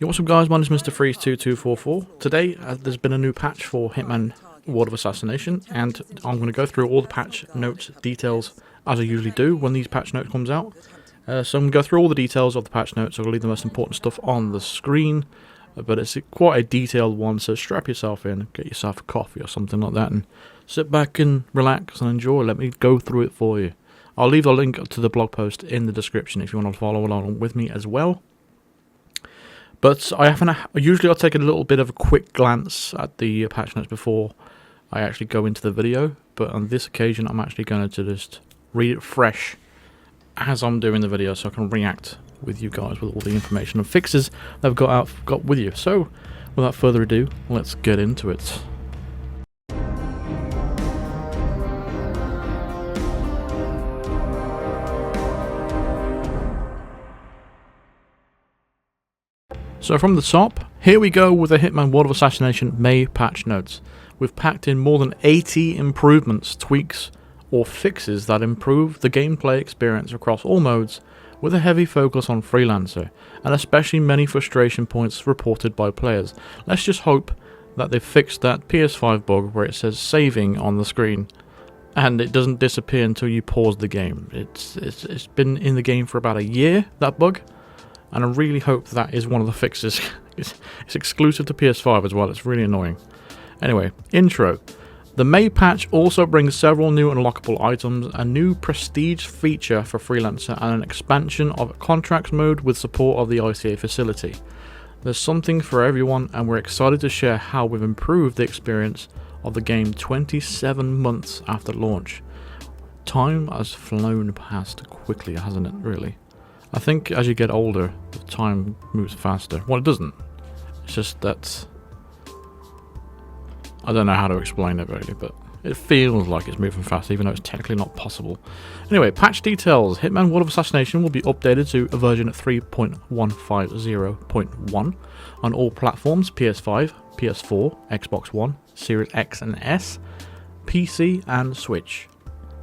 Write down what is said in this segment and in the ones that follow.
Yo, what's up guys, my name is Mr. Freeze2244. Today there's been a new patch for Hitman World of Assassination, and I'm going to go through all the patch notes details as I usually do when these patch notes comes out. So I'm going to go through all the details of the patch notes. I'll leave the most important stuff on the screen, but it's quite a detailed one, so strap yourself in, get yourself a coffee or something like that, and sit back and relax and enjoy. Let me go through it for you. I'll leave a link to the blog post in the description if you want to follow along with me as well. But usually I'll take a little bit of a quick glance at the patch notes before I actually go into the video, but on this occasion I'm actually going to just read it fresh as I'm doing the video so I can react with you guys with all the information and fixes that I've got with you. So without further ado, let's get into it. So from the top, here we go with the Hitman World of Assassination May patch notes. We've packed in more than 80 improvements, tweaks, or fixes that improve the gameplay experience across all modes, with a heavy focus on Freelancer, and especially many frustration points reported by players. Let's just hope that they've fixed that PS5 bug where it says saving on the screen, and it doesn't disappear until you pause the game. It's been in the game for about a year, that bug. And I really hope that is one of the fixes. It's exclusive to PS5 as well, it's really annoying. Anyway, intro. The May patch also brings several new unlockable items, a new prestige feature for Freelancer, and an expansion of contracts mode with support of the ICA facility. There's something for everyone, and we're excited to share how we've improved the experience of the game 27 months after launch. Time has flown past quickly, hasn't it, really? I think as you get older, the time moves faster. Well, it doesn't. It's just that I don't know how to explain it really, but it feels like it's moving fast, even though it's technically not possible. Anyway, patch details. Hitman World of Assassination will be updated to a version 3.150.1 on all platforms: PS5, PS4, Xbox One, Series X and S, PC and Switch.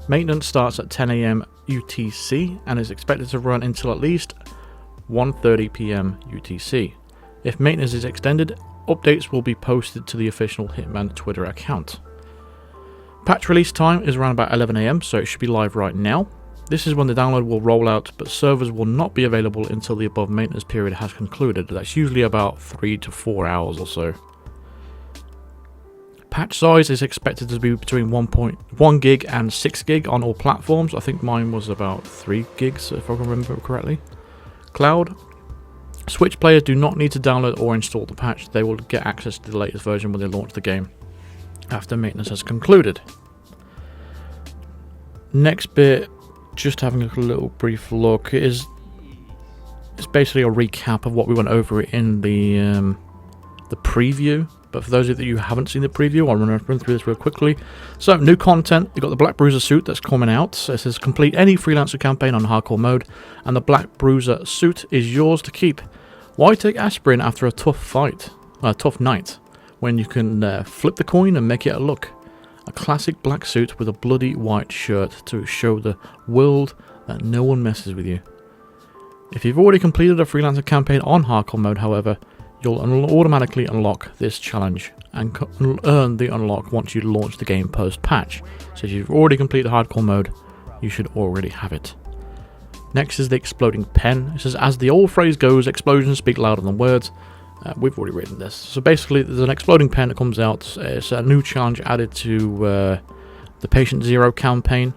Maintenance starts at 10 AM UTC and is expected to run until at least 1:30 PM UTC. If maintenance is extended, updates will be posted to the official Hitman Twitter account. Patch release time is around about 11 AM, so it should be live right now. This is when the download will roll out, but servers will not be available until the above maintenance period has concluded. That's usually about 3 to 4 hours or so. Patch size is expected to be between 1.1 gig and 6 gig on all platforms. I think mine was about 3 gigs if I can remember correctly. Cloud. Switch players do not need to download or install the patch. They will get access to the latest version when they launch the game after maintenance has concluded. Next bit, just having a little brief look, it's basically a recap of what we went over in the preview. But for those of you who haven't seen the preview, I'll run through this real quickly. So, new content. You've got the Black Bruiser suit that's coming out. So it says complete any Freelancer campaign on hardcore mode, and the Black Bruiser suit is yours to keep. Why take aspirin after a tough night, when you can flip the coin and make it a look? A classic black suit with a bloody white shirt to show the world that no one messes with you. If you've already completed a Freelancer campaign on hardcore mode, however, you'll automatically unlock this challenge and earn the unlock once you launch the game post-patch. So if you've already completed hardcore mode, you should already have it. Next is the exploding pen. It says, as the old phrase goes, explosions speak louder than words. We've already written this. So basically, there's an exploding pen that comes out. It's a new challenge added to the Patient Zero campaign.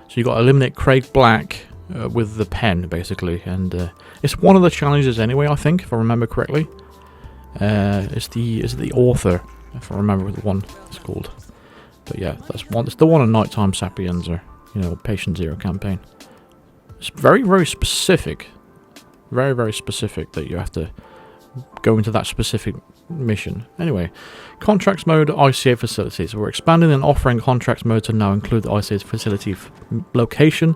So you've got to eliminate Craig Black with the pen, basically. And it's one of the challenges anyway, I think, if I remember correctly. It's the author, if I remember what the one it's called. But yeah, that's one. It's the one on Nighttime Sapienza, Patient Zero campaign. It's very, very specific. Very, very specific that you have to go into that specific mission. Anyway, contracts mode, ICA facility. So we're expanding and offering contracts mode to now include the ICA facility location.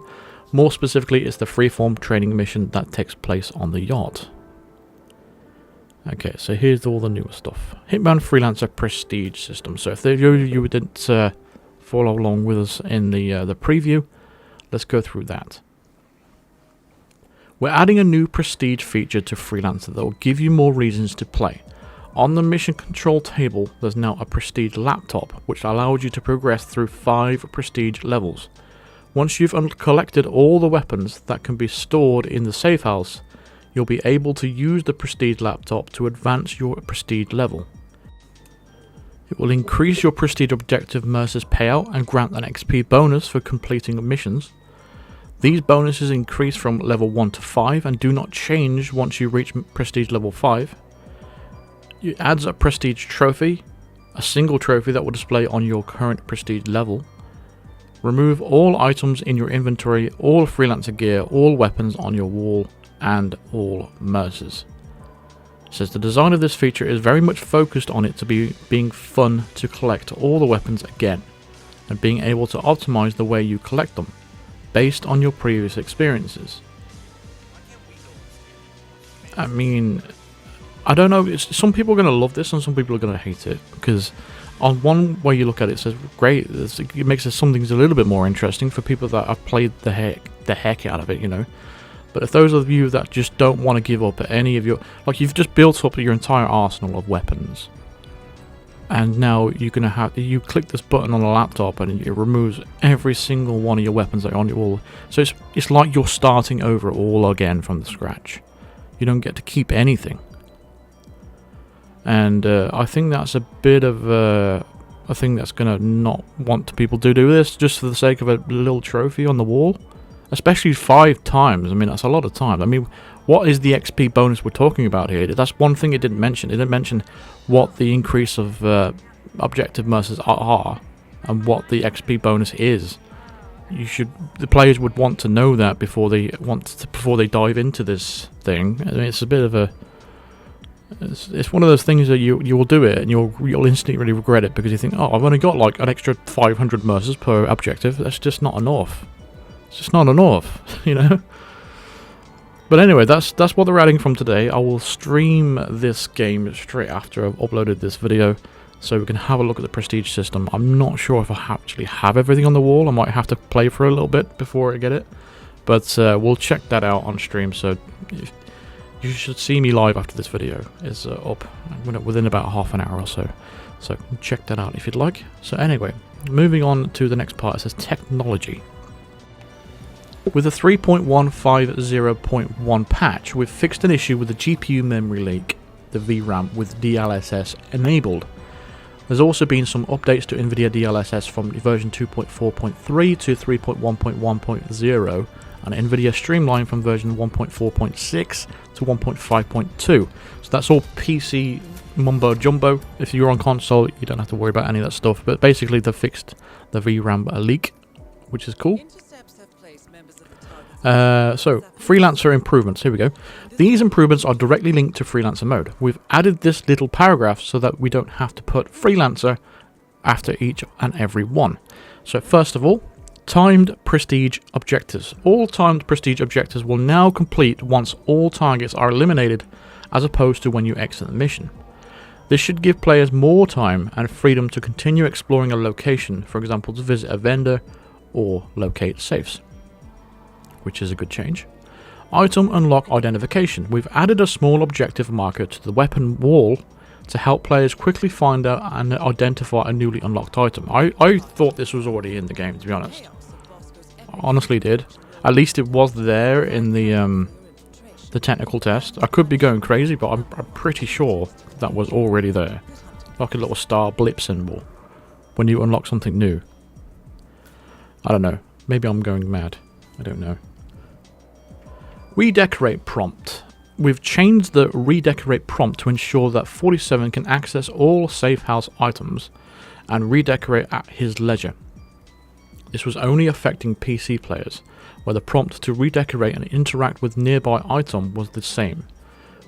More specifically, it's the freeform training mission that takes place on the yacht. Okay, so here's all the newer stuff. Hitman Freelancer Prestige system. So if you didn't follow along with us in the preview, let's go through that. We're adding a new prestige feature to Freelancer that will give you more reasons to play. On the mission control table, there's now a prestige laptop, which allows you to progress through 5 prestige levels. Once you've collected all the weapons that can be stored in the safe house, you'll be able to use the prestige laptop to advance your prestige level. It will increase your prestige objective Mercer's payout and grant an XP bonus for completing missions. These bonuses increase from level 1 to 5 and do not change once you reach prestige level 5. It adds a prestige trophy, a single trophy that will display on your current prestige level. Remove all items in your inventory, all Freelancer gear, all weapons on your wall, and all Mercers. It says the design of this feature is very much focused on it to being fun to collect all the weapons again, and being able to optimize the way you collect them, based on your previous experiences. I mean, I don't know, some people are going to love this and some people are going to hate it, because on one way you look at it, it says great, it makes something a little bit more interesting for people that have played the heck out of it, you know. But if those of you that just don't want to give up any of your, like, you've just built up your entire arsenal of weapons, and now you're gonna have, you click this button on the laptop and it removes every single one of your weapons that are on your wall. So it's like you're starting over all again from the scratch. You don't get to keep anything. And I think that's a bit of a thing that's gonna not want people to do this just for the sake of a little trophy on the wall. Especially 5 times. I mean, that's a lot of time. I mean, what is the XP bonus we're talking about here? That's one thing it didn't mention. It didn't mention what the increase of objective Mercers are and what the XP bonus is. The players would want to know that before they dive into this thing. I mean, it's a bit of a, it's one of those things that you will do it and you'll instantly really regret it because you think, oh, I've only got like an extra 500 Mercers per objective. That's just not enough. It's just not enough, you know. But anyway, that's what they're adding from today. I will stream this game straight after I've uploaded this video, so we can have a look at the prestige system. I'm not sure if I actually have everything on the wall. I might have to play for a little bit before I get it, but we'll check that out on stream. So you should see me live after this video is up within about half an hour or so. So check that out if you'd like. So anyway, moving on to the next part. It says technology. With the 3.150.1 patch, we've fixed an issue with the GPU memory leak, the VRAM, with DLSS enabled. There's also been some updates to NVIDIA DLSS from version 2.4.3 to 3.1.1.0, and NVIDIA Streamline from version 1.4.6 to 1.5.2. So that's all PC mumbo jumbo. If you're on console, you don't have to worry about any of that stuff, but basically they've fixed the VRAM leak, which is cool. So, Freelancer improvements, here we go. These improvements are directly linked to Freelancer mode. We've added this little paragraph so that we don't have to put Freelancer after each and every one. So first of all, timed prestige objectives. All timed prestige objectives will now complete once all targets are eliminated, as opposed to when you exit the mission. This should give players more time and freedom to continue exploring a location, for example to visit a vendor or locate safes, which is a good change. Item unlock identification. We've added a small objective marker to the weapon wall to help players quickly find out and identify a newly unlocked item. I thought this was already in the game, to be honest. I honestly did. At least it was there in the technical test. I could be going crazy, but I'm pretty sure that was already there. Like a little star blip symbol when you unlock something new. I don't know. Maybe I'm going mad. I don't know. Redecorate prompt. We've changed the redecorate prompt to ensure that 47 can access all safe house items and redecorate at his leisure. This was only affecting PC players, where the prompt to redecorate and interact with nearby item was the same,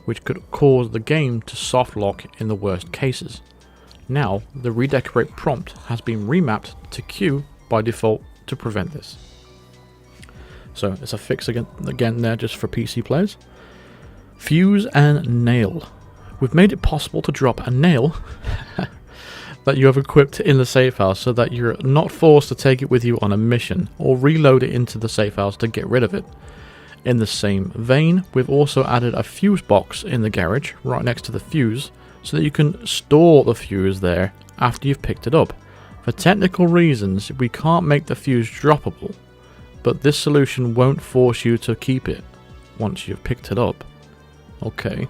which could cause the game to soft lock in the worst cases. Now, the redecorate prompt has been remapped to Q by default to prevent this. So it's a fix again there just for PC players. Fuse and nail. We've made it possible to drop a nail that you have equipped in the safe house so that you're not forced to take it with you on a mission or reload it into the safe house to get rid of it. In the same vein, we've also added a fuse box in the garage right next to the fuse so that you can store the fuse there after you've picked it up. For technical reasons, we can't make the fuse droppable, but this solution won't force you to keep it once you've picked it up. Okay.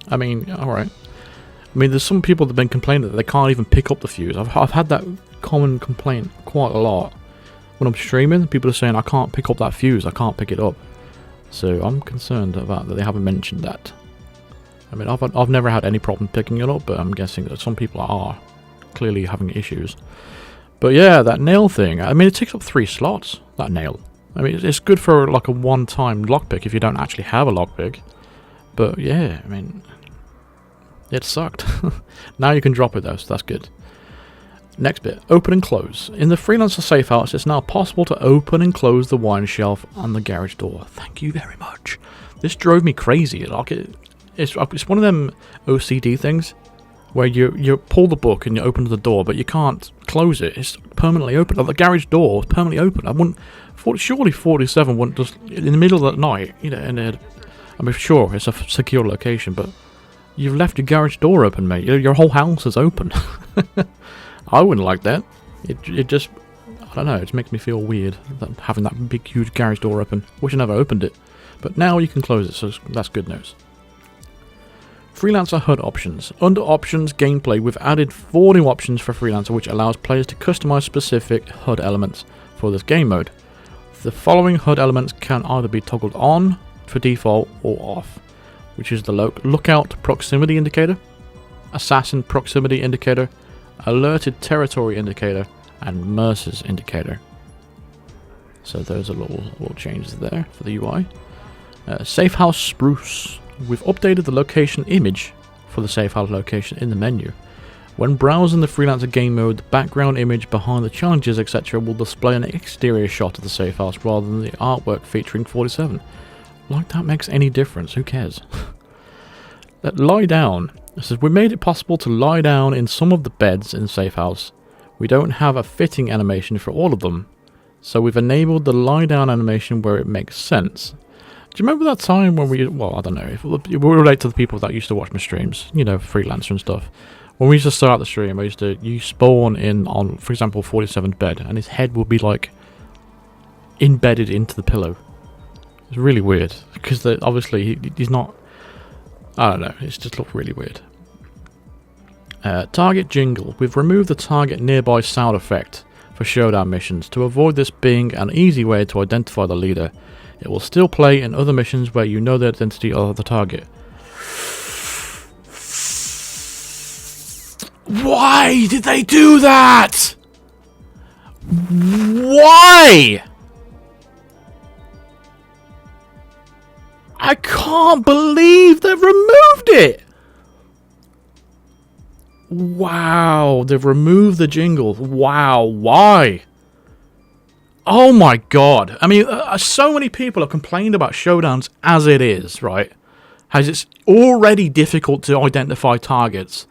I mean, alright. I mean, there's some people that have been complaining that they can't even pick up the fuse. I've had that common complaint quite a lot. When I'm streaming, people are saying, I can't pick up that fuse, I can't pick it up. So I'm concerned about that they haven't mentioned that. I mean, I've never had any problem picking it up, but I'm guessing that some people are clearly having issues. But yeah, that nail thing, I mean, it takes up 3 slots, that nail. I mean, it's good for like a one-time lockpick if you don't actually have a lockpick. But yeah, I mean, it sucked. Now you can drop it though, so that's good. Next bit, open and close. In the Freelancer safe house, it's now possible to open and close the wine shelf and the garage door. Thank you very much. This drove me crazy. Like it's one of them OCD things where you pull the book and you open the door, but you can't close it. It's permanently open. Like the garage door is permanently open. I wouldn't. Surely 47 wouldn't just in the middle of the night. You know, I'm sure it's a secure location, but you've left your garage door open, mate. Your whole house is open. I wouldn't like that. It just, I don't know, it just makes me feel weird having that big huge garage door open. Wish I never opened it. But now you can close it, so that's good news. Freelancer HUD options. Under options gameplay, we've added 4 new options for Freelancer, which allows players to customize specific HUD elements for this game mode. The following HUD elements can either be toggled on for default or off, which is the lookout proximity indicator, assassin proximity indicator, alerted territory indicator, and Mercer's indicator. So those are little changes there for the UI. Safe house spruce. We've updated the location image for the safe house location in the menu. When browsing the Freelancer game mode, the background image behind the challenges, etc. will display an exterior shot of the safe house rather than the artwork featuring 47. Like that makes any difference, who cares? Lie down. It says, we made it possible to lie down in some of the beds in the safe house. We don't have a fitting animation for all of them, so we've enabled the lie down animation where it makes sense. Do you remember that time when well, I don't know, if we relate to the people that used to watch my streams, you know, Freelancer and stuff. When we used to start the stream, you spawn in on, for example, 47's bed, and his head would be like embedded into the pillow. It's really weird, because obviously he's not, I don't know, it just looked really weird. Target jingle. We've removed the target nearby sound effect for showdown missions to avoid this being an easy way to identify the leader. It will still play in other missions where you know the identity of the target. Why did they do that? Why? I can't believe they've removed it. Wow, they've removed the jingle. Wow, why? Oh my god. I mean, so many people have complained about showdowns as it is, right? As it's already difficult to identify targets.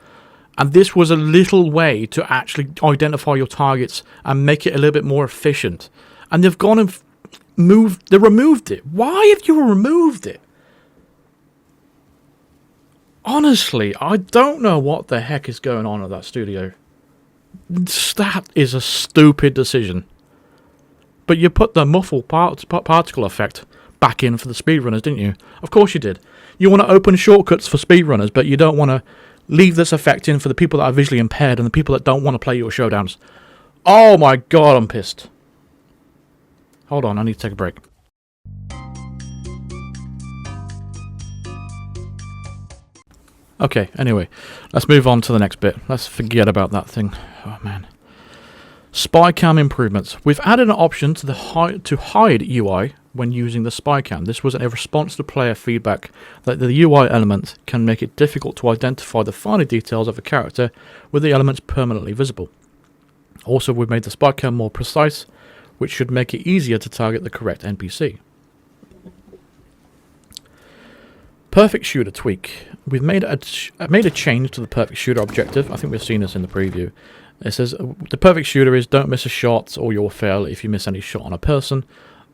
And this was a little way to actually identify your targets and make it a little bit more efficient. And they've gone and removed it. Why have you removed it? Honestly, I don't know what the heck is going on at that studio. That is a stupid decision. But you put the muffle particle effect back in for the speedrunners, didn't you? Of course you did. You want to open shortcuts for speedrunners, but you don't want to leave this effect in for the people that are visually impaired and the people that don't want to play your showdowns. Oh my god, I'm pissed. Hold on, I need to take a break. Okay, anyway, let's move on to the next bit. Let's forget about that thing. Oh man. Spy cam improvements. We've added an option to hide UI when using the spy cam. This was a response to player feedback that the UI element can make it difficult to identify the finer details of a character with the elements permanently visible. Also, we've made the spy cam more precise, which should make it easier to target the correct NPC. Perfect shooter tweak. We've made a change to the perfect shooter objective. I think we've seen this in the preview. It says the perfect shooter is don't miss a shot or you'll fail if you miss any shot on a person.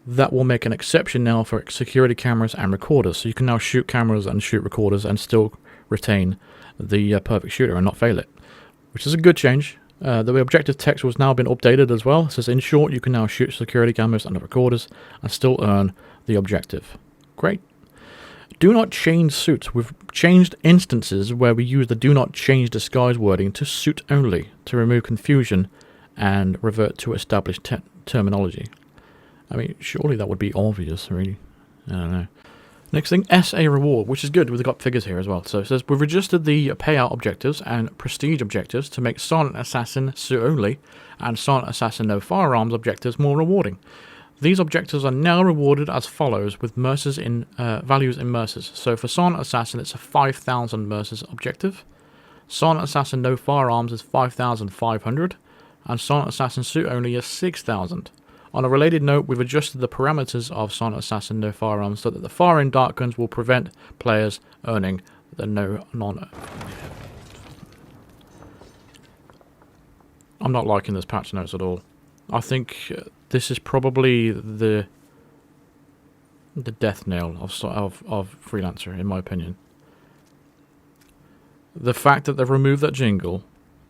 that will make an exception now for security cameras and recorders. So you can now shoot cameras and shoot recorders and still retain the perfect shooter and not fail it, which is a good change. The objective text has now been updated as well. It says, in short, you can now shoot security cameras and recorders and still earn the objective. Great. Do not change suits. We've changed instances where we use the do not change disguise wording to suit only to remove confusion and revert to established terminology. I mean, surely that would be obvious, really. I don't know. Next thing, SA reward, which is good. We've got figures here as well. So it says, we've adjusted the payout objectives and prestige objectives to make Silent Assassin suit only and Silent Assassin no firearms objectives more rewarding. These objectives are now rewarded as follows with mercers in values in mercers. So for Silent Assassin, it's a 5,000 mercers objective. Silent Assassin no firearms is 5,500. And Silent Assassin suit only is 6,000. On a related note, we've adjusted the parameters of Silent Assassin no firearms so that the firing dart guns will prevent players earning the non. I'm not liking this patch notes at all. I think this is probably the death nail of Freelancer, in my opinion. The fact that they've removed that jingle,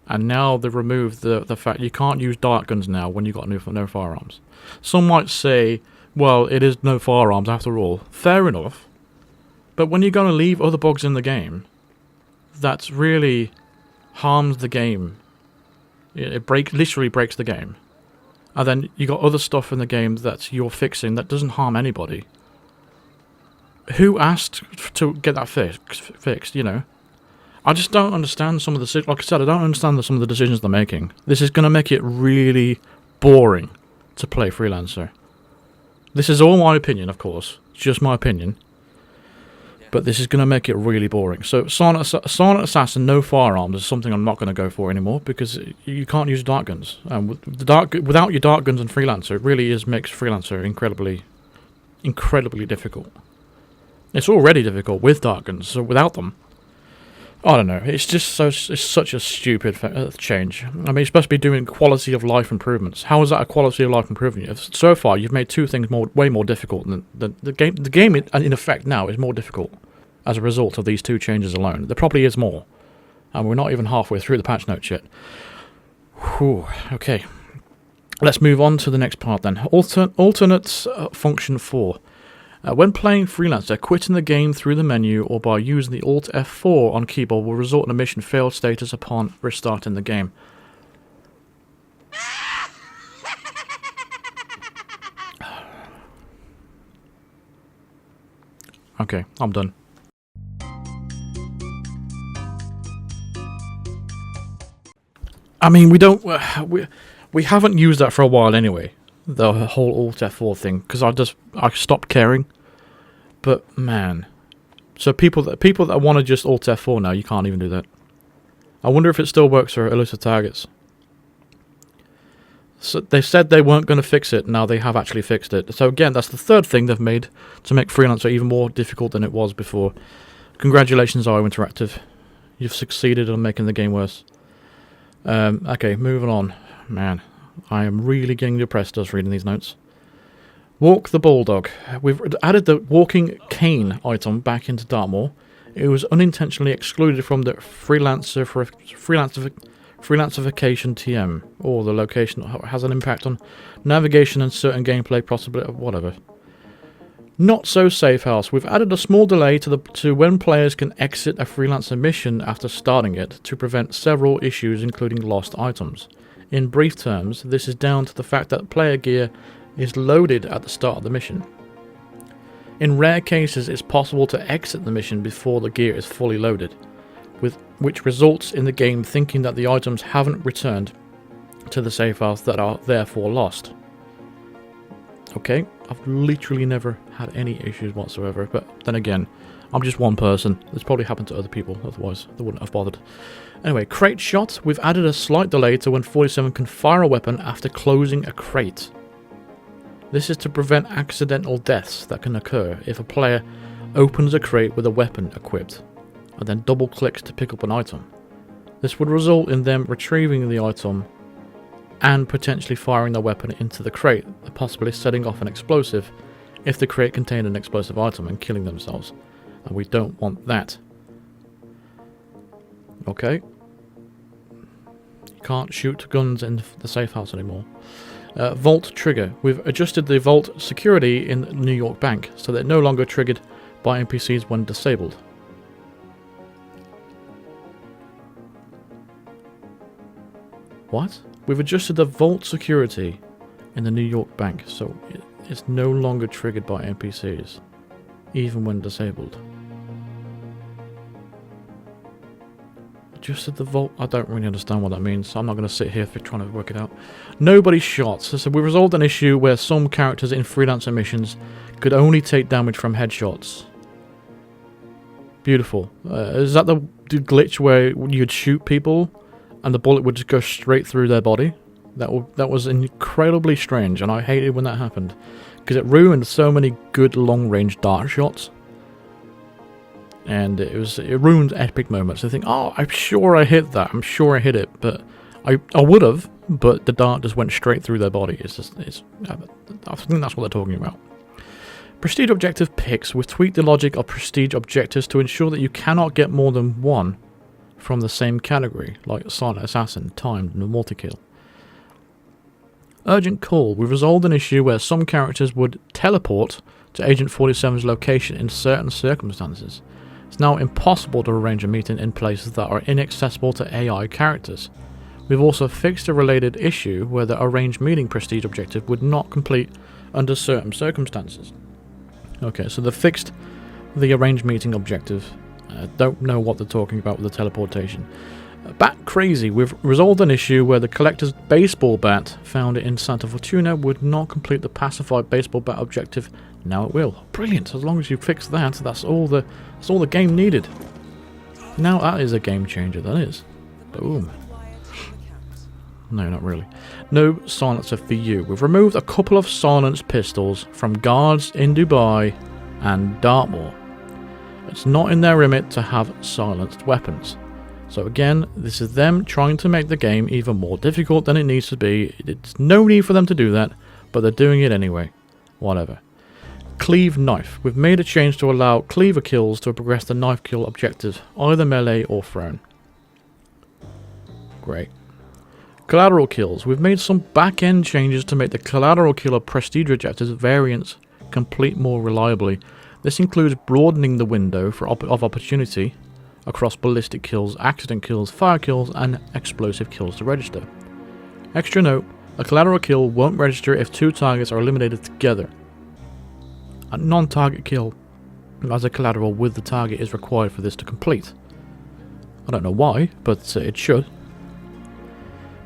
and now they've removed the fact you can't use dart guns now when you've got no firearms. Some might say, well, it is no firearms after all. Fair enough. But when you're going to leave other bugs in the game, that really harms the game. It literally breaks the game. And then you got other stuff in the game that you're fixing that doesn't harm anybody. Who asked to get that fixed, you know? I just don't understand some of the... Like I said, I don't understand some of the decisions they're making. This is going to make it really boring to play Freelancer. This is all my opinion, of course. It's just my opinion. But this is going to make it really boring. So Silent Assassin, no firearms is something I'm not going to go for anymore because you can't use dart guns. Without your dart guns in Freelancer, it really makes Freelancer incredibly difficult. It's already difficult with dart guns, so without them, I don't know. It's just it's such a stupid change. I mean, it's supposed to be doing quality of life improvements. How is that a quality of life improvement? So far, you've made two things way more difficult than the game. The game, in effect, now is more difficult as a result of these two changes alone. There probably is more, and we're not even halfway through the patch notes yet. Whew. Okay, let's move on to the next part then. Alternate function 4. When playing Freelancer, quitting the game through the menu or by using the Alt F4 on keyboard will result in a mission failed status upon restarting the game. Okay, I'm done. I mean, we haven't used that for a while anyway. The whole Alt F4 thing, because I stopped caring. But man, so people that want to just Alt F4 now, you can't even do that. I wonder if it still works for elusive targets. So they said they weren't going to fix it. Now they have actually fixed it. So again, that's the third thing they've made to make Freelancer even more difficult than it was before. Congratulations, IO Interactive. You've succeeded in making the game worse. Okay, moving on. Man, I am really getting depressed just reading these notes. Walk the Bulldog. We've added the walking cane item back into Dartmoor. It was unintentionally excluded from the Freelancerification TM, or the location has an impact on navigation and certain gameplay, possibly whatever. Not so safe house. We've added a small delay to when players can exit a Freelancer mission after starting it to prevent several issues, including lost items. In brief terms, this is down to the fact that player gear is loaded at the start of the mission. In rare cases, it's possible to exit the mission before the gear is fully loaded, which results in the game thinking that the items haven't returned to the safe house that are therefore lost. Okay, I've literally never had any issues whatsoever, but then again, I'm just one person. This probably happened to other people, otherwise they wouldn't have bothered. Anyway, crate shot. We've added a slight delay to when 47 can fire a weapon after closing a crate. This is to prevent accidental deaths that can occur if a player opens a crate with a weapon equipped and then double clicks to pick up an item. This would result in them retrieving the item and potentially firing their weapon into the crate, possibly setting off an explosive if the crate contained an explosive item and killing themselves. And we don't want that. Okay. You can't shoot guns in the safe house anymore. Vault trigger. We've adjusted the vault security in New York Bank so that it's no longer triggered by NPCs when disabled. What? We've adjusted the vault security in the New York Bank so it's no longer triggered by NPCs, even when disabled. Adjusted the vault? I don't really understand what that means, so I'm not going to sit here trying to work it out. Nobody shot. So we resolved an issue where some characters in Freelancer missions could only take damage from headshots. Beautiful. Is that the glitch where you'd shoot people and the bullet would just go straight through their body? That was incredibly strange, and I hated when that happened, because it ruined so many good long-range dart shots. And it ruined epic moments. I think, oh, I'm sure I hit that. I'm sure I hit it, but I would have, but the dart just went straight through their body. I think that's what they're talking about. Prestige objective picks. We've tweaked the logic of prestige objectives to ensure that you cannot get more than one from the same category, like Silent Assassin, Timed, and Multi-Kill. Urgent call. We've resolved an issue where some characters would teleport to Agent 47's location in certain circumstances. It's now impossible to arrange a meeting in places that are inaccessible to AI characters. We've also fixed a related issue where the arranged meeting prestige objective would not complete under certain circumstances. Okay, so they fixed the arranged meeting objective. Don't know what they're talking about with the teleportation. Bat Crazy. We've resolved an issue where the collector's baseball bat found in Santa Fortuna would not complete the pacified baseball bat objective. Now it will. Brilliant. As long as you fix that, that's all the game needed. Now that is a game changer, that is. Boom. No, not really. No silencer for you. We've removed a couple of silenced pistols from guards in Dubai and Dartmoor. It's not in their remit to have silenced weapons. So again, this is them trying to make the game even more difficult than it needs to be. It's no need for them to do that, but they're doing it anyway. Whatever. Cleave knife. We've made a change to allow cleaver kills to progress the knife kill objectives, either melee or thrown. Great. Collateral kills. We've made some back-end changes to make the collateral killer prestige objectives variants complete more reliably. This includes broadening the window of opportunity across ballistic kills, accident kills, fire kills, and explosive kills to register. Extra note, a collateral kill won't register if two targets are eliminated together. A non-target kill as a collateral with the target is required for this to complete. I don't know why, but it should.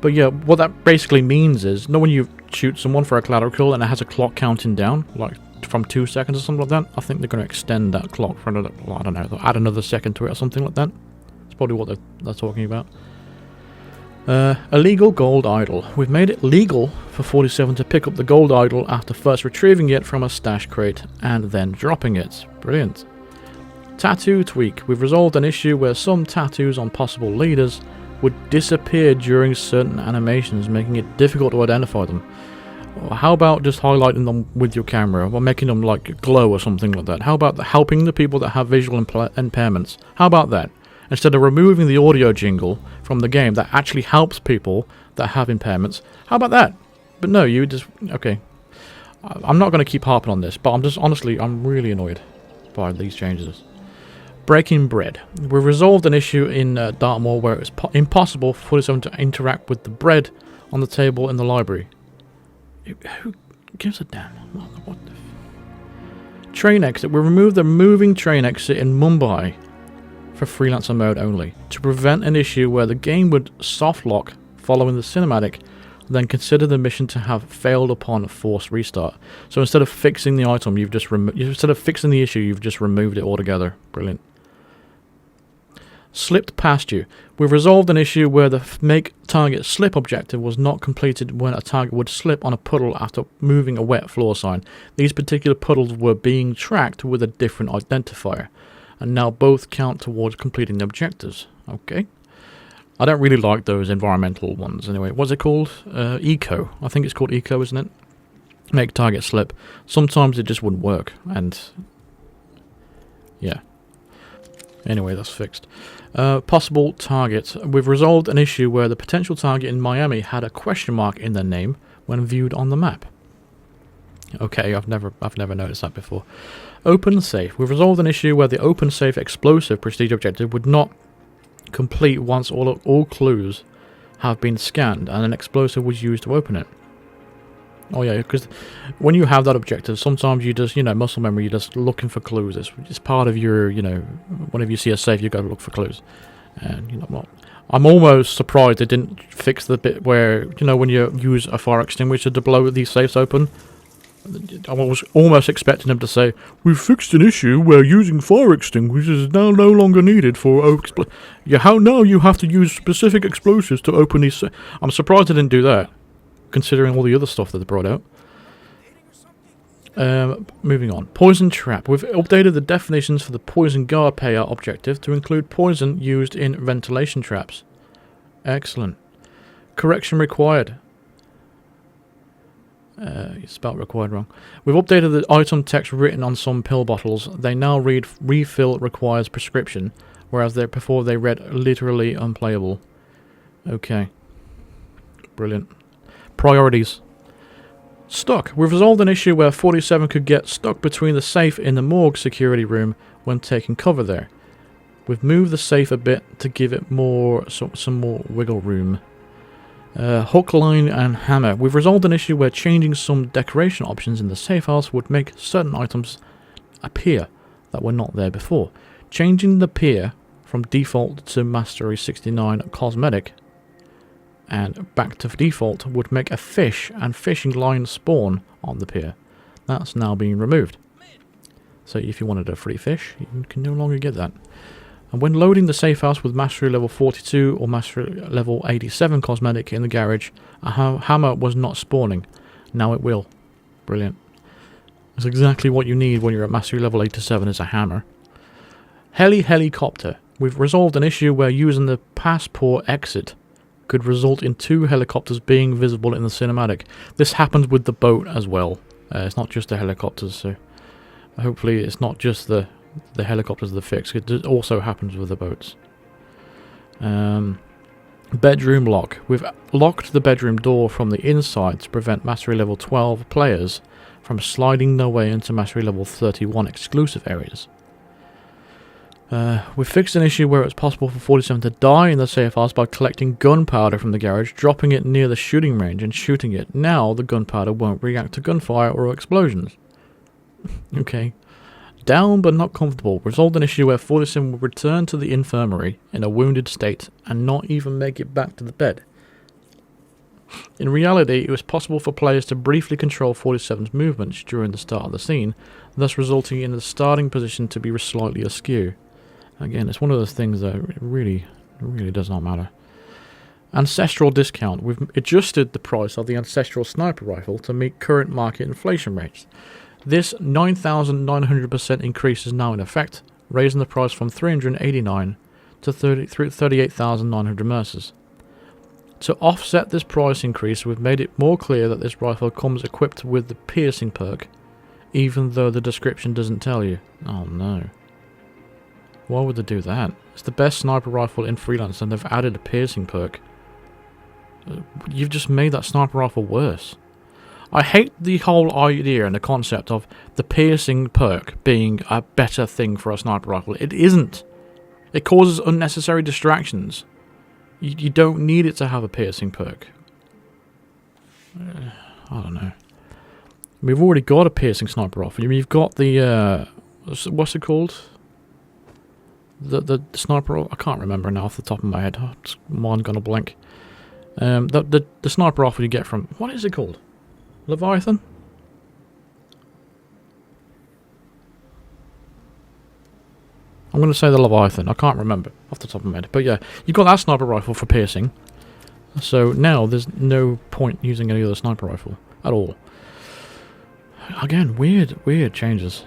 But yeah, what that basically means is, when you shoot someone for a collateral kill and it has a clock counting down, like from 2 seconds or something like that, I think they're going to extend that clock for another, well, I don't know, they'll add another second to it or something like that. That's probably what they're talking about. Illegal gold idol. We've made it legal for 47 to pick up the gold idol after first retrieving it from a stash crate and then dropping it. Brilliant. Tattoo tweak. We've resolved an issue where some tattoos on possible leaders would disappear during certain animations, making it difficult to identify them. How about just highlighting them with your camera, or making them like glow or something like that? How about helping the people that have visual impairments? How about that? Instead of removing the audio jingle from the game that actually helps people that have impairments, how about that? But no, you just... Okay. I'm not going to keep harping on this, but I'm really annoyed by these changes. Breaking bread. We've resolved an issue in Dartmoor where it's impossible for 47 to interact with the bread on the table in the library. Who gives a damn? What the train exit. We removed the moving train exit in Mumbai for Freelancer mode only to prevent an issue where the game would soft lock following the cinematic, then consider the mission to have failed upon a forced restart. So instead of fixing the item, instead of fixing the issue, you've just removed it altogether. Brilliant. Slipped past you. We've resolved an issue where the make target slip objective was not completed when a target would slip on a puddle after moving a wet floor sign. These particular puddles were being tracked with a different identifier, and now both count towards completing the objectives. Okay. I don't really like those environmental ones anyway. What's it called? Eco. I think it's called Eco, isn't it? Make target slip. Sometimes it just wouldn't work, and yeah. Anyway, that's fixed. Possible target. We've resolved an issue where the potential target in Miami had a question mark in their name when viewed on the map. Okay, I've never noticed that before. Open safe. We've resolved an issue where the open safe explosive prestige objective would not complete once all clues have been scanned and an explosive was used to open it. Oh yeah, because when you have that objective, sometimes you just, muscle memory, you're just looking for clues. It's part of your, whenever you see a safe, you got to look for clues. And, I'm almost surprised they didn't fix the bit where, when you use a fire extinguisher to blow these safes open. I was almost expecting them to say, "We've fixed an issue where using fire extinguishers is now no longer needed for now you have to use specific explosives to open these." I'm surprised they didn't do that, considering all the other stuff that they brought out. Moving on. Poison trap. We've updated the definitions for the poison guard payout objective to include poison used in ventilation traps. Excellent. Correction required. You spelled required wrong. We've updated the item text written on some pill bottles. They now read refill requires prescription, whereas before they read literally unplayable. Okay. Brilliant. Priorities. Stuck. We've resolved an issue where 47 could get stuck between the safe in the morgue security room when taking cover there. We've moved the safe a bit to give it some more wiggle room. Hook, line and hammer. We've resolved an issue where changing some decoration options in the safe house would make certain items appear that were not there before. Changing the pier from default to Mastery 69 cosmetic and back to default would make a fish and fishing line spawn on the pier. That's now being removed. So if you wanted a free fish, you can no longer get that. And when loading the safe house with Mastery level 42 or Mastery level 87 cosmetic in the garage, a hammer was not spawning. Now it will. Brilliant. That's exactly what you need when you're at Mastery level 87 is a hammer. Helicopter. We've resolved an issue where using the passport exit could result in 2 helicopters being visible in the cinematic. This happens with the boat as well. It's not just the helicopters, so hopefully it's not just the helicopters that fix. It also happens with the boats. Bedroom lock. We've locked the bedroom door from the inside to prevent Mastery level 12 players from sliding their way into Mastery level 31 exclusive areas. We've fixed an issue where it's possible for 47 to die in the safe house by collecting gunpowder from the garage, dropping it near the shooting range and shooting it. Now the gunpowder won't react to gunfire or explosions. Okay. Down but not comfortable. Resolved an issue where 47 will return to the infirmary in a wounded state and not even make it back to the bed. In reality, it was possible for players to briefly control 47's movements during the start of the scene, thus resulting in the starting position to be slightly askew. Again, it's one of those things that really does not matter. Ancestral discount. We've adjusted the price of the Ancestral sniper rifle to meet current market inflation rates. This 9,900% increase is now in effect, raising the price from 389 to 38,900 mercers. To offset this price increase, we've made it more clear that this rifle comes equipped with the piercing perk, even though the description doesn't tell you. Oh no. Why would they do that? It's the best sniper rifle in Freelancer and they've added a piercing perk. You've just made that sniper rifle worse. I hate the whole idea and the concept of the piercing perk being a better thing for a sniper rifle. It isn't. It causes unnecessary distractions. You don't need it to have a piercing perk. I don't know. We've already got a piercing sniper rifle. You've got the what's it called? The sniper. I can't remember now off the top of my head. Mine's gonna blank. The sniper rifle you get from, what is it called? Leviathan? I'm going to say the Leviathan. I can't remember off the top of my head. But yeah, you've got that sniper rifle for piercing. So now there's no point using any other sniper rifle at all. Again, weird changes.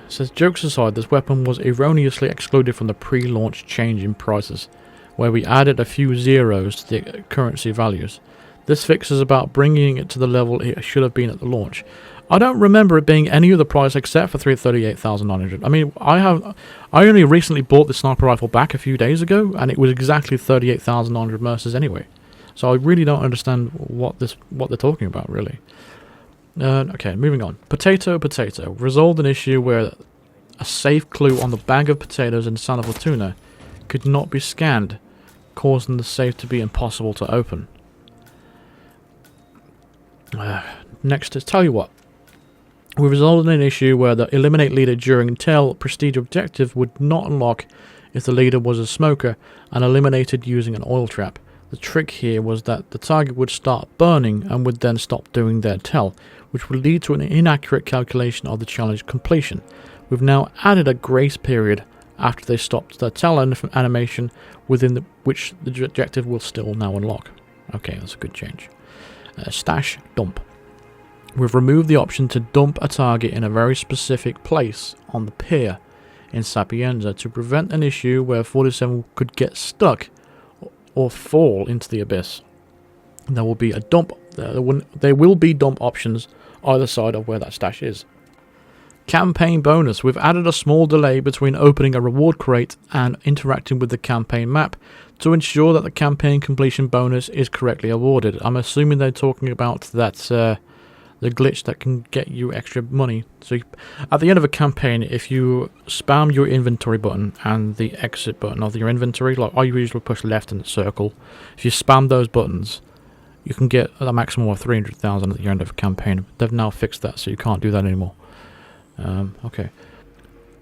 It says, jokes aside, this weapon was erroneously excluded from the pre-launch change in prices, where we added a few zeros to the currency values. This fix is about bringing it to the level it should have been at the launch. I don't remember it being any other price except for 338,900. I mean, I only recently bought the sniper rifle back a few days ago, and it was exactly 38,900 mercers anyway. So I really don't understand what they're talking about, really. Okay, moving on. Potato. Resolved an issue where a safe clue on the bag of potatoes in Santa Fortuna could not be scanned, causing the safe to be impossible to open. Next is, tell you what. We resolved an issue where the eliminate leader during tail prestige objective would not unlock if the leader was a smoker and eliminated using an oil trap. The trick here was that the target would start burning and would then stop doing their tell, which would lead to an inaccurate calculation of the challenge completion. We've now added a grace period after they stopped their tell animation, within which the objective will still now unlock. Okay, that's a good change. Stash dump. We've removed the option to dump a target in a very specific place on the pier in Sapienza to prevent an issue where 47 could get stuck or fall into the abyss. There will be a dump. There will be dump options either side of where that stash is. Campaign bonus. We've added a small delay between opening a reward crate and interacting with the campaign map to ensure that the campaign completion bonus is correctly awarded. I'm assuming they're talking about that the glitch that can get you extra money. So at the end of a campaign, if you spam your inventory button and the exit button of your inventory, like I usually push left in the circle, if you spam those buttons, you can get a maximum of 300,000 at the end of a campaign. They've now fixed that, so you can't do that anymore. Okay.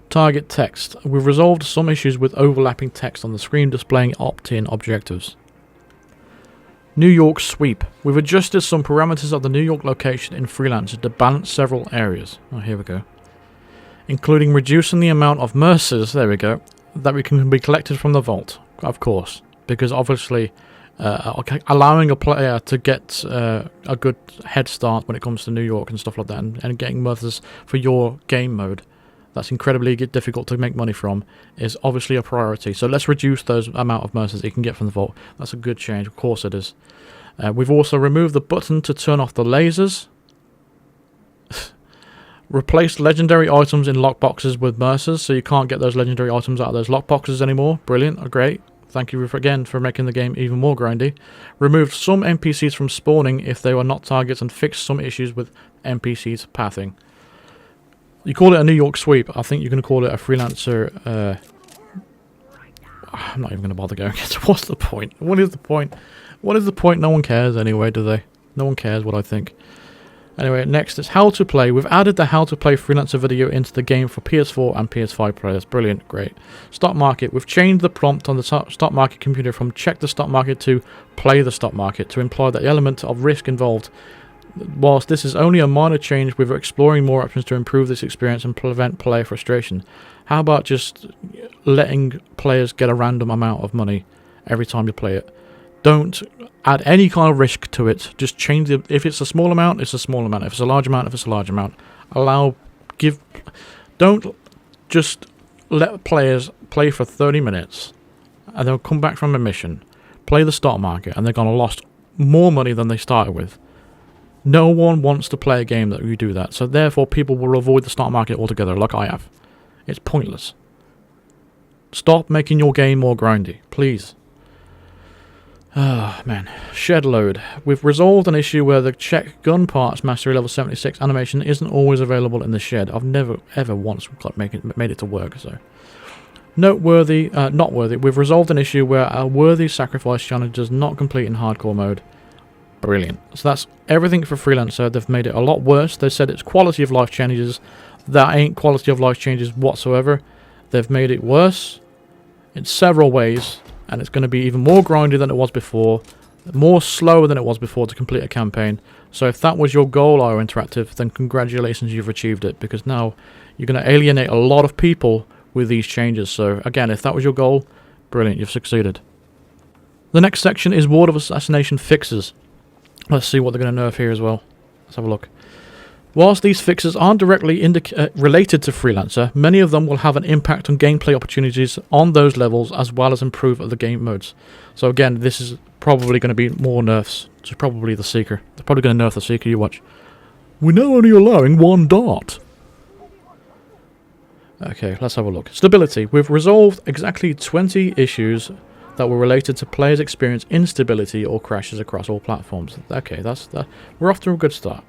Target text. We've resolved some issues with overlapping text on the screen displaying opt-in objectives. New York sweep. We've adjusted some parameters of the New York location in Freelancer to balance several areas. Oh, here we go. Including reducing the amount of mercers, there we go, that we can be collected from the vault, of course. Because obviously, allowing a player to get a good head start when it comes to New York and stuff like that, and getting mercers for your game mode, that's incredibly difficult to make money from, is obviously a priority. So let's reduce those amount of mercers that you can get from the vault. That's a good change, of course it is. We've also removed the button to turn off the lasers. Replaced legendary items in lockboxes with mercers, so you can't get those legendary items out of those lockboxes anymore. Brilliant, great. Thank you again for making the game even more grindy. Removed some NPCs from spawning if they were not targets and fixed some issues with NPCs pathing. You call it a New York sweep. I think you're going to call it a Freelancer. I'm not even going to bother going into what's the point. What is the point? What is the point? No one cares anyway, do they? No one cares what I think. Anyway, next is how to play. We've added the how to play Freelancer video into the game for PS4 and PS5 players. Brilliant, great. Stock market. We've changed the prompt on the stock market computer from check the stock market to play the stock market to imply the element of risk involved. Whilst this is only a minor change, we're exploring more options to improve this experience and prevent player frustration. How about just letting players get a random amount of money every time you play it? Don't add any kind of risk to it. Just change it. If it's a small amount, it's a small amount. If it's a large amount, if it's a large amount. Don't just let players play for 30 minutes and they'll come back from a mission, play the stock market, and they're going to lost more money than they started with. No one wants to play a game that you do that, so therefore people will avoid the stock market altogether, like I have. It's pointless. Stop making your game more grindy, please. Ah, man. Shed load. We've resolved an issue where the check gun parts mastery level 76 animation isn't always available in the shed. I've never ever once made it to work, so. Noteworthy, not worthy. We've resolved an issue where a worthy sacrifice challenge does not complete in hardcore mode. Brilliant. So that's everything for Freelancer. They've made it a lot worse. They said it's quality of life changes. That ain't quality of life changes whatsoever. They've made it worse in several ways, and it's going to be even more grindy than it was before, more slower than it was before to complete a campaign. So if that was your goal, IO Interactive, then congratulations, you've achieved it, because now you're going to alienate a lot of people with these changes. So again, if that was your goal, brilliant, you've succeeded. The next section is World of Assassination fixes. Let's see what they're going to nerf here as well. Let's have a look. Whilst these fixes aren't directly related to Freelancer, many of them will have an impact on gameplay opportunities on those levels as well as improve other game modes. So again, this is probably going to be more nerfs. It's probably the Seeker. They're probably going to nerf the Seeker, you watch. We're now only allowing one dart. Okay, let's have a look. Stability. We've resolved exactly 20 issues that were related to players' experience instability or crashes across all platforms. Okay, we're off to a good start.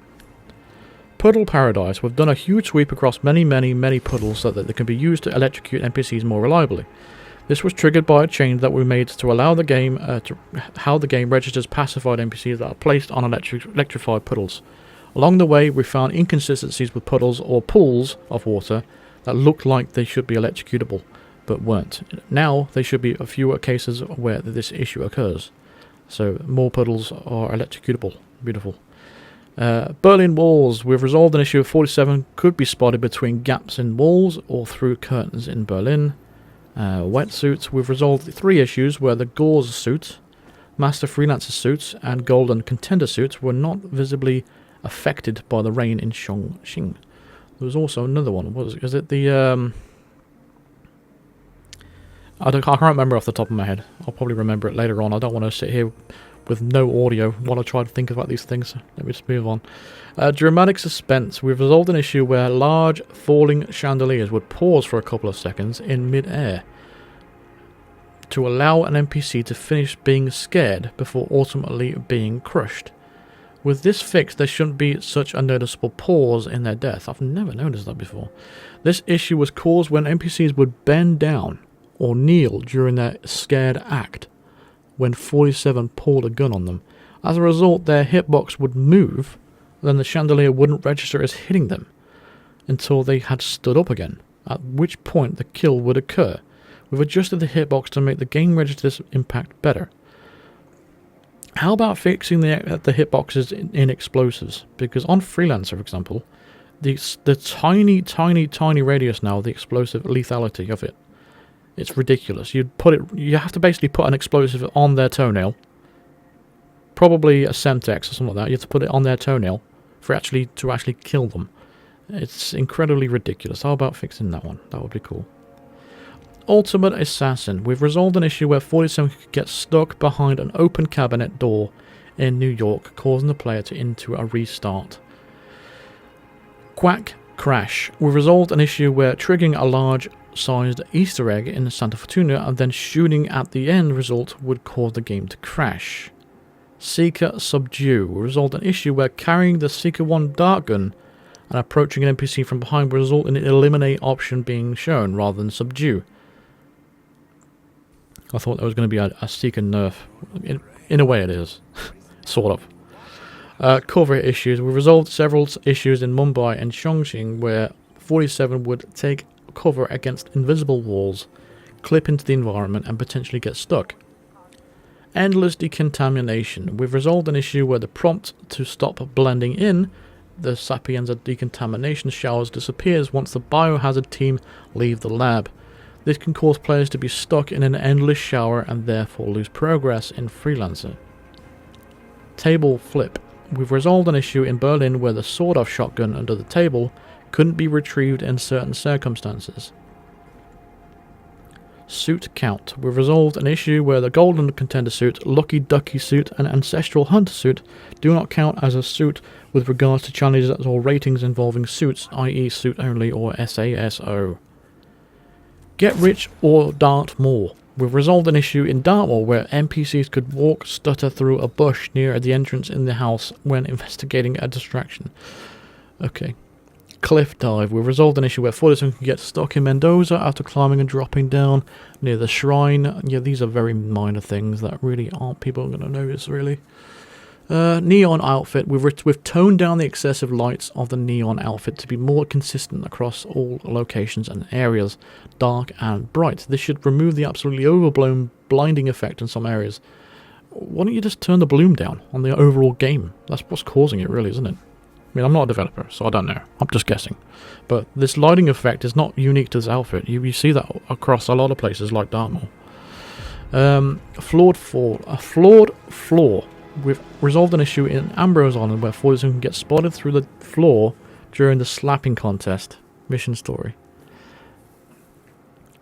Puddle Paradise. We've done a huge sweep across many puddles so that they can be used to electrocute NPCs more reliably. This was triggered by a change that we made to allow the game how the game registers pacified NPCs that are placed on electrified puddles. Along the way, we found inconsistencies with puddles or pools of water that looked like they should be electrocutable, but weren't. Now, there should be a fewer cases where this issue occurs. So, more puddles are electrocutable. Beautiful. Berlin walls. We've resolved an issue of 47 could be spotted between gaps in walls or through curtains in Berlin. Wetsuits. We've resolved 3 issues where the Gauze suit, Master Freelancer suits, and Golden Contender suits were not visibly affected by the rain in Chongqing. There was also another one. Is it the I can't remember off the top of my head. I'll probably remember it later on. I don't want to sit here with no audio while I try to think about these things. Let me just move on. Dramatic suspense. We've resolved an issue where large falling chandeliers would pause for a couple of seconds in mid-air to allow an NPC to finish being scared before ultimately being crushed. With this fix, there shouldn't be such a noticeable pause in their death. I've never noticed that before. This issue was caused when NPCs would bend down or kneel during their scared act when 47 pulled a gun on them. As a result, their hitbox would move, then the chandelier wouldn't register as hitting them until they had stood up again, at which point the kill would occur. We've adjusted the hitbox to make the game register this impact better. How about fixing the hitboxes in explosives? Because on Freelancer, for example, the tiny radius now, the explosive lethality of it, it's ridiculous. You have to basically put an explosive on their toenail, probably a Semtex or something like that. You have to put it on their toenail to actually kill them. It's incredibly ridiculous. How about fixing that one? That would be cool. Ultimate Assassin. We've resolved an issue where 47 could get stuck behind an open cabinet door in New York, causing the player into a restart. Quack Crash. We've resolved an issue where triggering a large-sized Easter egg in Santa Fortuna and then shooting at the end result would cause the game to crash. Seeker Subdue. We resolved an issue where carrying the Seeker 1 dart gun and approaching an NPC from behind would result in an eliminate option being shown rather than subdue. I thought there was going to be a Seeker nerf. In a way it is. Sort of. Cover issues. We resolved several issues in Mumbai and Chongqing where 47 would take cover against invisible walls, clip into the environment and potentially get stuck. Endless decontamination. We've resolved an issue where the prompt to stop blending in the Sapienza decontamination showers disappears once the biohazard team leave the lab. This can cause players to be stuck in an endless shower and therefore lose progress in Freelancer. Table flip. We've resolved an issue in Berlin where the sawed-off shotgun under the table couldn't be retrieved in certain circumstances. Suit count. We've resolved an issue where the Golden Contender suit, Lucky Ducky suit and Ancestral Hunter suit do not count as a suit with regards to challenges or ratings involving suits, i.e. suit only or SASO. Get rich or dart more. We've resolved an issue in Dartmoor where NPCs could stutter through a bush near the entrance in the house when investigating a distraction. Okay. Cliff dive. We've resolved an issue where 47 can get stuck in Mendoza after climbing and dropping down near the shrine. Yeah, these are very minor things that really aren't people going to notice, really. Neon outfit. We've toned down the excessive lights of the neon outfit to be more consistent across all locations and areas, dark and bright. This should remove the absolutely overblown blinding effect in some areas. Why don't you just turn the bloom down on the overall game? That's what's causing it, really, isn't it? I mean, I'm not a developer, so I don't know. I'm just guessing. But this lighting effect is not unique to this outfit. You see that across a lot of places like Dartmoor. Flawed fall. A flawed floor. We've resolved an issue in Ambrose Island where 47 can get spotted through the floor during the slapping contest. Mission story.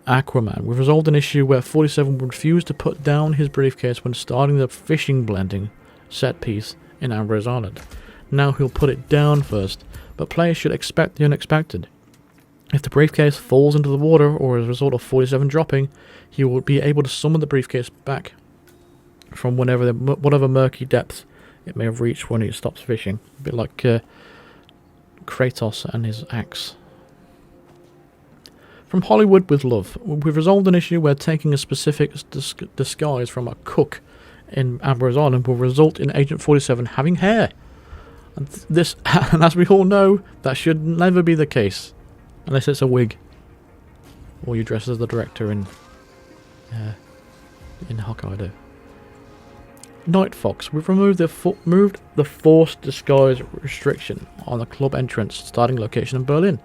Aquaman. We've resolved an issue where 47 refused to put down his briefcase when starting the fishing blending set piece in Ambrose Island. Now he'll put it down first, but players should expect the unexpected. If the briefcase falls into the water, or as a result of 47 dropping, he will be able to summon the briefcase back from whatever murky depths it may have reached when he stops fishing. A bit like Kratos and his axe. From Hollywood with love. We've resolved an issue where taking a specific disguise from a cook in Ambrose Island will result in Agent 47 having hair. And and as we all know, that should never be the case. Unless it's a wig. Or you dress as the director in Hokkaido. Night Fox. We've removed the forced disguise restriction on the club entrance starting location in Berlin.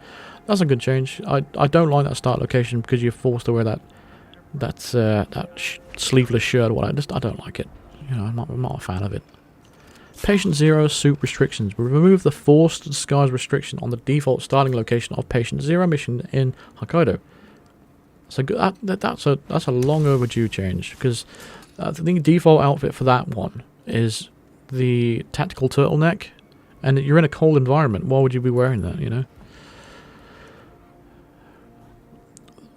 That's a good change. I don't like that start location because you're forced to wear that sleeveless shirt or whatever. I don't like it. You know, I'm not a fan of it. Patient Zero suit restrictions. We removed the forced disguise restriction on the default starting location of Patient Zero mission in Hokkaido. So that's a long overdue change, because I think the default outfit for that one is the tactical turtleneck, and you're in a cold environment. Why would you be wearing that? You know.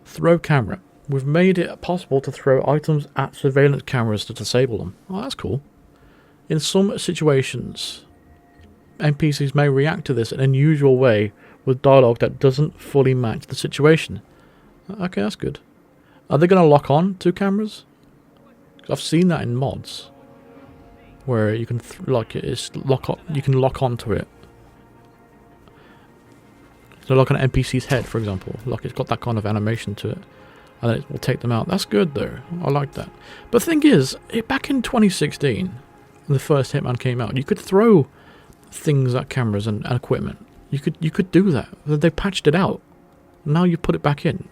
Throw camera. We've made it possible to throw items at surveillance cameras to disable them. Oh, that's cool. In some situations, NPCs may react to this in an unusual way with dialogue that doesn't fully match the situation. Okay, that's good. Are they going to lock on to cameras? 'Cause I've seen that in mods, where you can you can lock onto it. So like an NPC's head, for example, like it's got that kind of animation to it, and then it will take them out. That's good though. I like that. But the thing is, back in 2016, when the first Hitman came out, you could throw things at cameras and equipment. You could do that. They patched it out. Now you put it back in.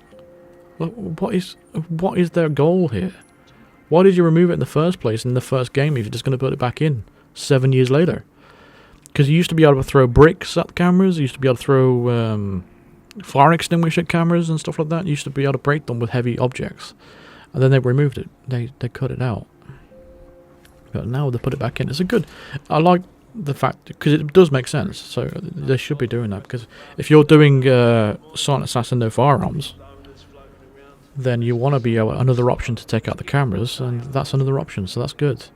What is their goal here? Why did you remove it in the first place in the first game if you're just going to put it back in 7 years later? Because you used to be able to throw bricks at cameras, you used to be able to throw fire extinguisher cameras and stuff like that. You used to be able to break them with heavy objects. And then they removed it. They cut it out. But now they put it back in. It's a good... I like the fact... because it does make sense. So they should be doing that. Because if you're doing Silent Assassin No Firearms, then you want to be another option to take out the cameras. And that's another option. So that's good.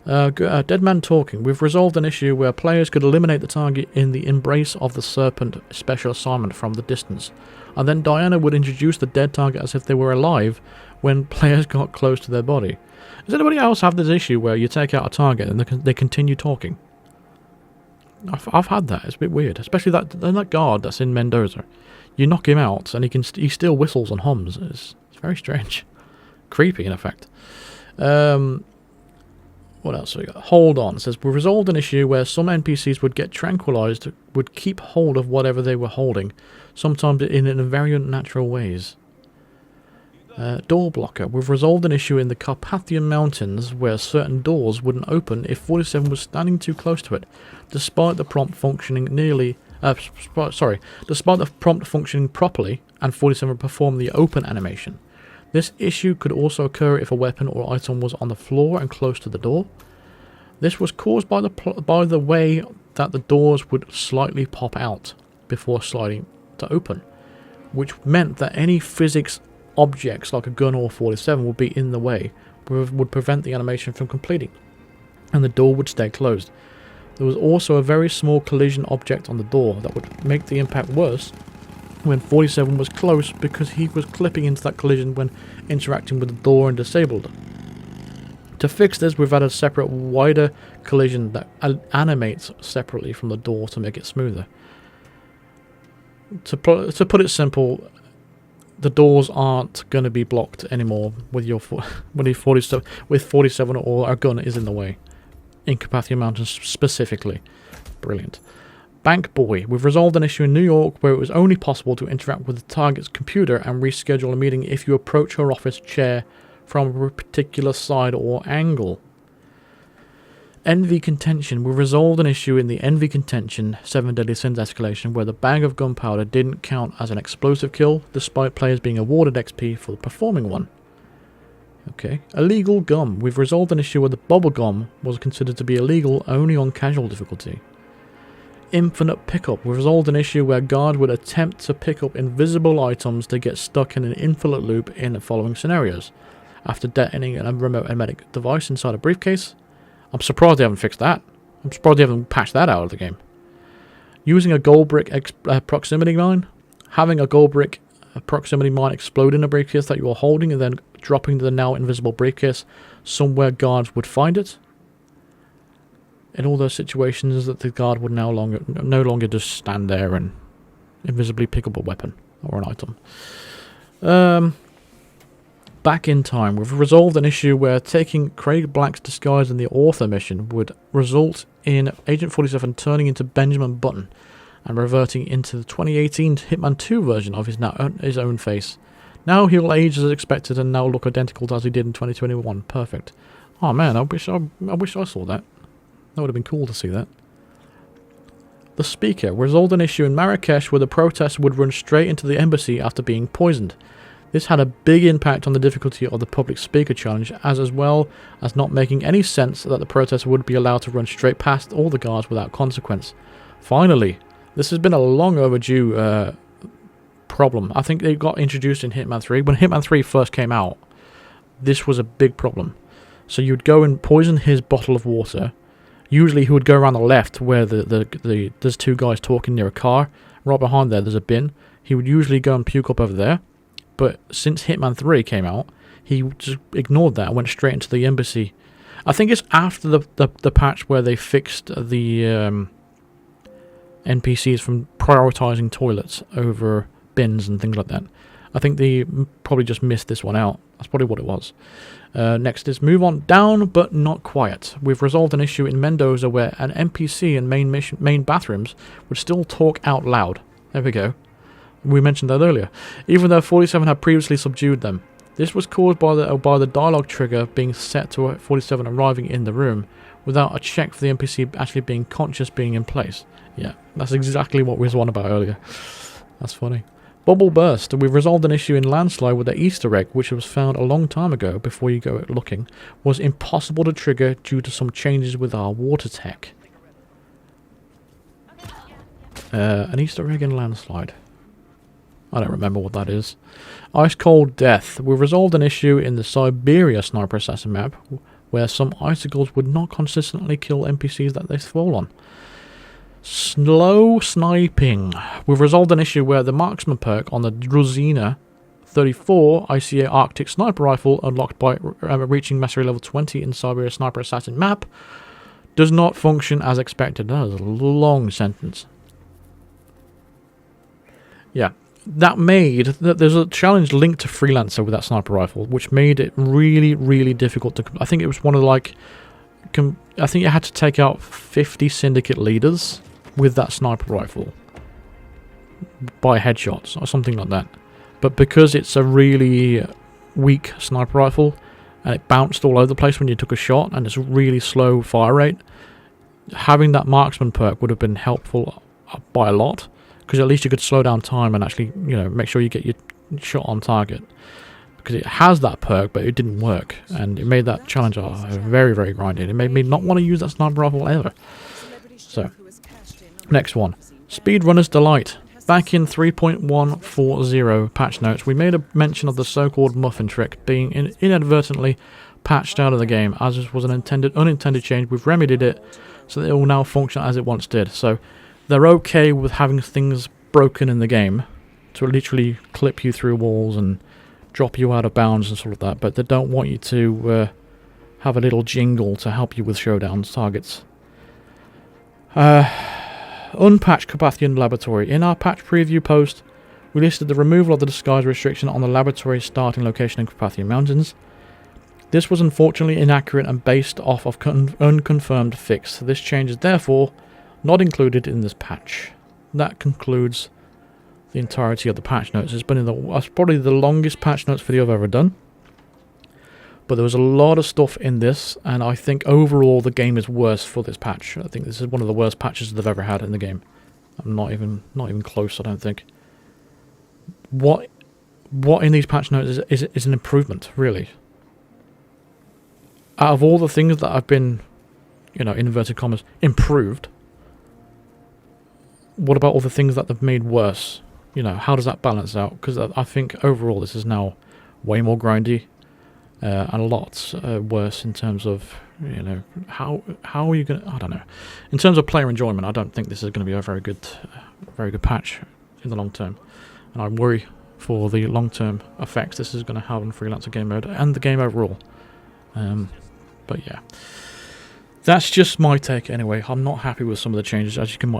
Dead Man Talking. We've resolved an issue where players could eliminate the target in the Embrace of the Serpent special assignment from the distance, and then Diana would introduce the dead target as if they were alive when players got close to their body. Does anybody else have this issue where you take out a target and they continue talking? I've had that. It's a bit weird, especially that guard that's in Mendoza. You knock him out and he still whistles and hums. It's very strange, creepy in effect. What else have we got? Hold On. It says, we resolved an issue where some NPCs would get tranquilized, would keep hold of whatever they were holding, sometimes in very unnatural ways. Door blocker. We've resolved an issue in the Carpathian Mountains where certain doors wouldn't open if 47 was standing too close to it, despite the prompt functioning despite the prompt functioning properly and 47 performed the open animation. This issue could also occur if a weapon or item was on the floor and close to the door. This was caused by the way that the doors would slightly pop out before sliding to open, which meant that any physics objects like a gun or 47 would be in the way, would prevent the animation from completing, and the door would stay closed. There was also a very small collision object on the door that would make the impact worse when 47 was close because he was clipping into that collision when interacting with the door and disabled it. To fix this, we've added a separate wider collision that animates separately from the door to make it smoother. To put it simple, the doors aren't going to be blocked anymore with with 47 or a gun is in the way. In Carpathian Mountains specifically. Brilliant. Bank Boy. We've resolved an issue in New York where it was only possible to interact with the target's computer and reschedule a meeting if you approach her office chair from a particular side or angle. Envy Contention. We resolved an issue in the Envy Contention 7 Deadly Sins escalation where the bag of gunpowder didn't count as an explosive kill, despite players being awarded XP for performing one. Okay. Illegal gum. We've resolved an issue where the bubble gum was considered to be illegal only on casual difficulty. Infinite pickup. We've resolved an issue where guards would attempt to pick up invisible items to get stuck in an infinite loop in the following scenarios. After detonating a remote hermetic device inside a briefcase. I'm surprised they haven't fixed that. I'm surprised they haven't patched that out of the game. Using a gold brick proximity mine. Having a gold brick proximity mine explode in a briefcase that you are holding and then dropping the now invisible briefcase somewhere guards would find it. In all those situations that the guard would no longer just stand there and invisibly pick up a weapon or an item. Back in time, we've resolved an issue where taking Craig Black's disguise in the author mission would result in Agent 47 turning into Benjamin Button and reverting into the 2018 Hitman 2 version of his own face. Now he'll age as expected and now look identical as he did in 2021. Perfect. Oh man, I wish I saw that. That would have been cool to see that. The Speaker resolved an issue in Marrakesh where the protests would run straight into the embassy after being poisoned. This had a big impact on the difficulty of the public speaker challenge, as well as not making any sense that the protest would be allowed to run straight past all the guards without consequence. Finally, this has been a long overdue problem. I think it got introduced in Hitman 3. When Hitman 3 first came out, this was a big problem. So you'd go and poison his bottle of water. Usually he would go around the left where there's two guys talking near a car. Right behind there's a bin. He would usually go and puke up over there. But since Hitman 3 came out, he just ignored that and went straight into the embassy. I think it's after the patch where they fixed the NPCs from prioritizing toilets over bins and things like that. I think they probably just missed this one out. That's probably what it was. Next is move on down, but not quiet. We've resolved an issue in Mendoza where an NPC in main bathrooms would still talk out loud. There we go. We mentioned that earlier, even though 47 had previously subdued them. This was caused by the dialogue trigger being set to 47 arriving in the room without a check for the NPC actually being conscious being in place. Yeah, that's exactly what we was on about earlier. That's funny. Bubble Burst. We've resolved an issue in Landslide with the Easter egg, which was found a long time ago before you go looking, was impossible to trigger due to some changes with our water tech. An Easter egg in Landslide. I don't remember what that is. Ice Cold Death. We resolved an issue in the Siberia Sniper Assassin map where some icicles would not consistently kill NPCs that they fall on. Slow Sniping. We've resolved an issue where the marksman perk on the Druzina 34 ICA Arctic Sniper Rifle unlocked by reaching mastery level 20 in Siberia Sniper Assassin map does not function as expected. That is a long sentence. Yeah. There's a challenge linked to Freelancer with that sniper rifle, which made it really, really difficult to. I think it was one of I think you had to take out 50 syndicate leaders with that sniper rifle by headshots or something like that. But because it's a really weak sniper rifle and it bounced all over the place when you took a shot and it's a really slow fire rate, having that marksman perk would have been helpful by a lot. Because at least you could slow down time and actually, make sure you get your shot on target. Because it has that perk, but it didn't work. And it made that challenge very, very grindy. It made me not want to use that sniper rifle ever. So, next one. Speedrunner's Delight. Back in 3.140 patch notes, we made a mention of the so-called muffin trick being inadvertently patched out of the game. As this was an unintended change, we've remedied it so that it will now function as it once did. So, they're okay with having things broken in the game to literally clip you through walls and drop you out of bounds and sort of that, but they don't want you to have a little jingle to help you with showdown targets. Unpatched Carpathian Laboratory. In our patch preview post, we listed the removal of the disguise restriction on the laboratory starting location in Carpathian Mountains. This was unfortunately inaccurate and based off of unconfirmed fix. This change is therefore not included in this patch. That concludes the entirety of the patch notes. It's been it's probably the longest patch notes video I've ever done. But there was a lot of stuff in this, and I think overall the game is worse for this patch. I think this is one of the worst patches they've ever had in the game. I'm not even close, I don't think. What in these patch notes is an improvement, really? Out of all the things that have been, you know, in inverted commas, improved, what about all the things that they've made worse? You know, how does that balance out? Because I think overall this is now way more grindy and a lot worse in terms of, you know, how are you going to, I don't know. In terms of player enjoyment, I don't think this is going to be a very good patch in the long term. And I worry for the long-term effects this is going to have on Freelancer game mode and the game overall. But yeah, that's just my take anyway. I'm not happy with some of the changes, as you can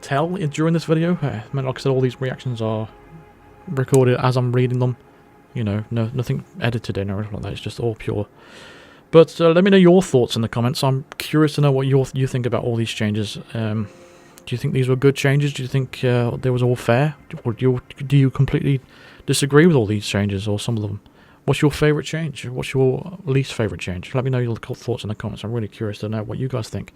tell during this video. Like I said, all these reactions are recorded as I'm reading them. You know, nothing edited in or anything like that. It's just all pure. But let me know your thoughts in the comments. I'm curious to know what you think about all these changes. Do you think these were good changes? Do you think they was all fair? Or do you completely disagree with all these changes or some of them? What's your favourite change? What's your least favourite change? Let me know your thoughts in the comments. I'm really curious to know what you guys think,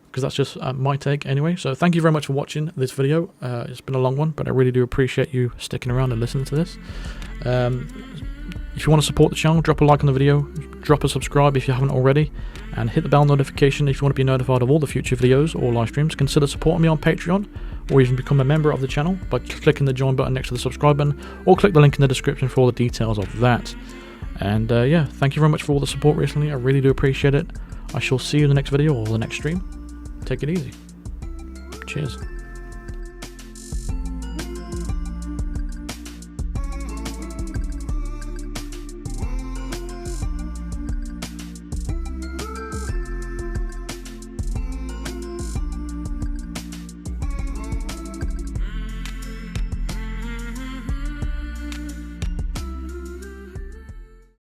because that's just my take anyway. So thank you very much for watching this video. It's been a long one, but I really do appreciate you sticking around and listening to this. If you want to support the channel, drop a like on the video, drop a subscribe if you haven't already, and hit the bell notification if you want to be notified of all the future videos or live streams. Consider supporting me on Patreon, or even become a member of the channel by clicking the join button next to the subscribe button, or click the link in the description for all the details of that. And yeah, thank you very much for all the support recently. I really do appreciate it. I shall see you in the next video or the next stream. Take it easy. Cheers.